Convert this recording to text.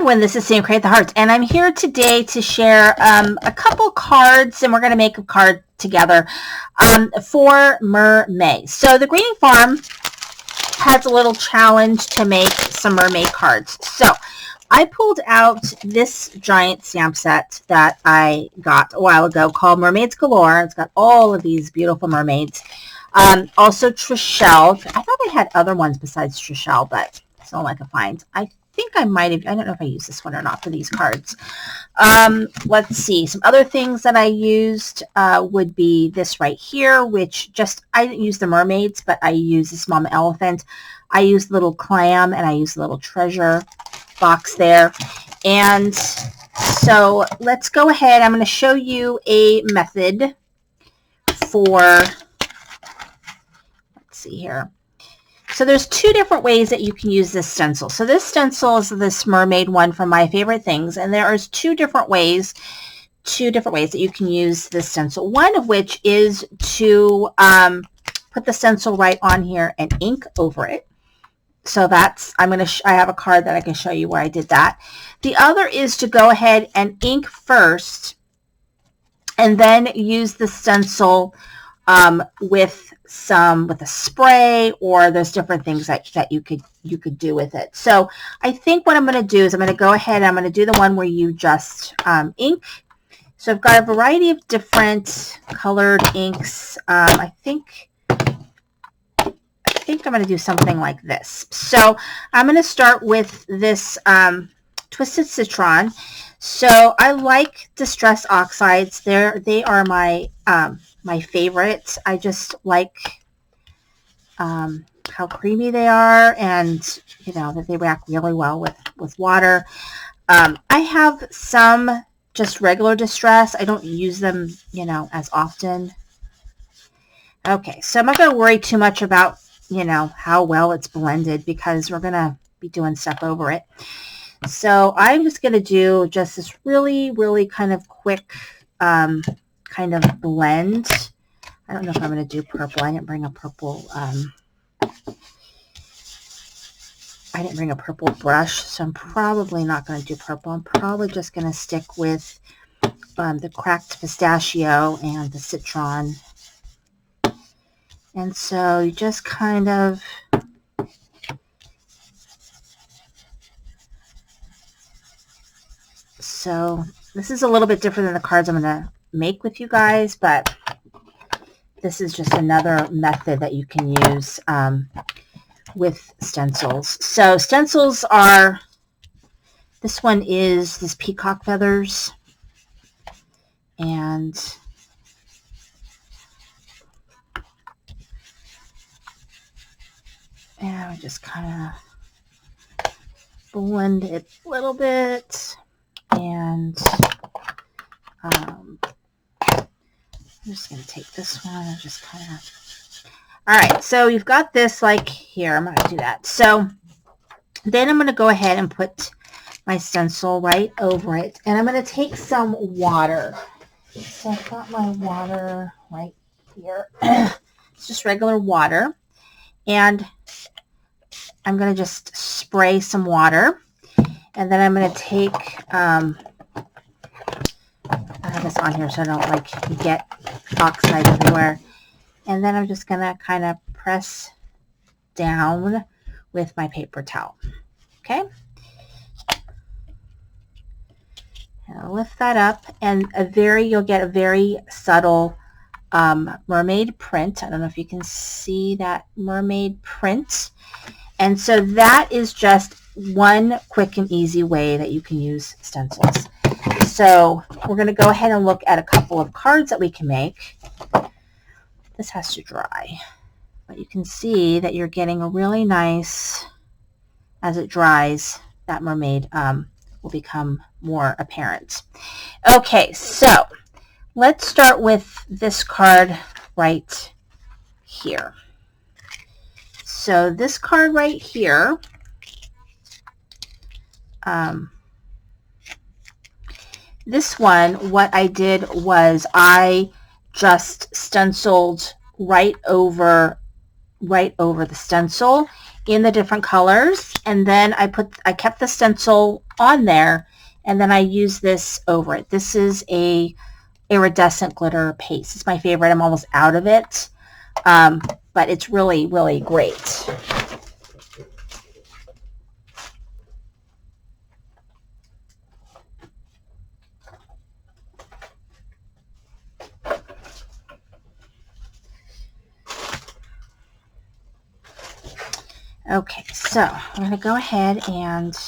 When this is Sam Create the Hearts, and I'm here today to share a couple cards, and we're going to make a card together for mermaids. So the Greening Farm has a little challenge to make some mermaid cards. So I pulled out this giant stamp set that I got a while ago called Mermaids Galore. It's got all of these beautiful mermaids. Also Trishelle. I thought I had other ones besides Trishelle, but it's not like I find. I think I might have, I don't know if I used this one or not for these cards. Let's see, some other things that I used would be this right here, which I didn't use the mermaids, but I used this mama elephant. I used little clam, and I used a little treasure box there. And so let's go ahead. I'm going to show you a method for, let's see here. So there's two different ways that you can use this stencil. So this stencil is this mermaid one from My Favorite Things, and there is two different ways that you can use this stencil. One of which is to put the stencil right on here and ink over it. So that's, I have a card that I can show you where I did that. The other is to go ahead and ink first, and then use the stencil with a spray, or there's different things that you could do with it. So I think what I'm going to do is I'm going to go ahead and I'm going to do the one where you just ink. So I've got a variety of different colored inks. I think I'm going to do something like this. So I'm going to start with this Twisted Citron. So I like Distress Oxides. They are my my favorites. I just like how creamy they are, and you know that they react really well with water. I have some just regular Distress. I don't use them, you know, as often. Okay, so I'm not going to worry too much about, you know, how well it's blended, because we're going to be doing stuff over it. So I'm just going to do just this really, really kind of quick kind of blend. I don't know if I'm going to do purple. I didn't bring a purple. I didn't bring a purple brush, so I'm probably not going to do purple. I'm probably just going to stick with the cracked pistachio and the citron. And so you just kind of so this is a little bit different than the cards I'm going to make with you guys, but this is just another method that you can use with stencils. So stencils are, this one is this peacock feathers, and I just kind of blend it a little bit, and I'm just going to take this one and just kind of, all right, so you've got this like here. I'm going to do that. So then I'm going to go ahead and put my stencil right over it, and I'm going to take some water. So I've got my water right here. It's just regular water, and I'm going to just spray some water, and then I'm going to take, I have this on here so I don't like get oxide everywhere, and then I'm just going to kind of press down with my paper towel. Okay, and I'll lift that up, and you'll get a very subtle mermaid print. I don't know if you can see that mermaid print. And so that is just one quick and easy way that you can use stencils. So we're going to go ahead and look at a couple of cards that we can make. This has to dry, but you can see that you're getting a really nice, as it dries, that mermaid will become more apparent. Okay, so let's start with this card right here. So this card right here, this one, what I did was I just stenciled right over the stencil, in the different colors, and then I kept the stencil on there, and then I use this over it. This is a iridescent glitter paste. It's my favorite. I'm almost out of it, but it's really, really great. Okay, so I'm going to go ahead and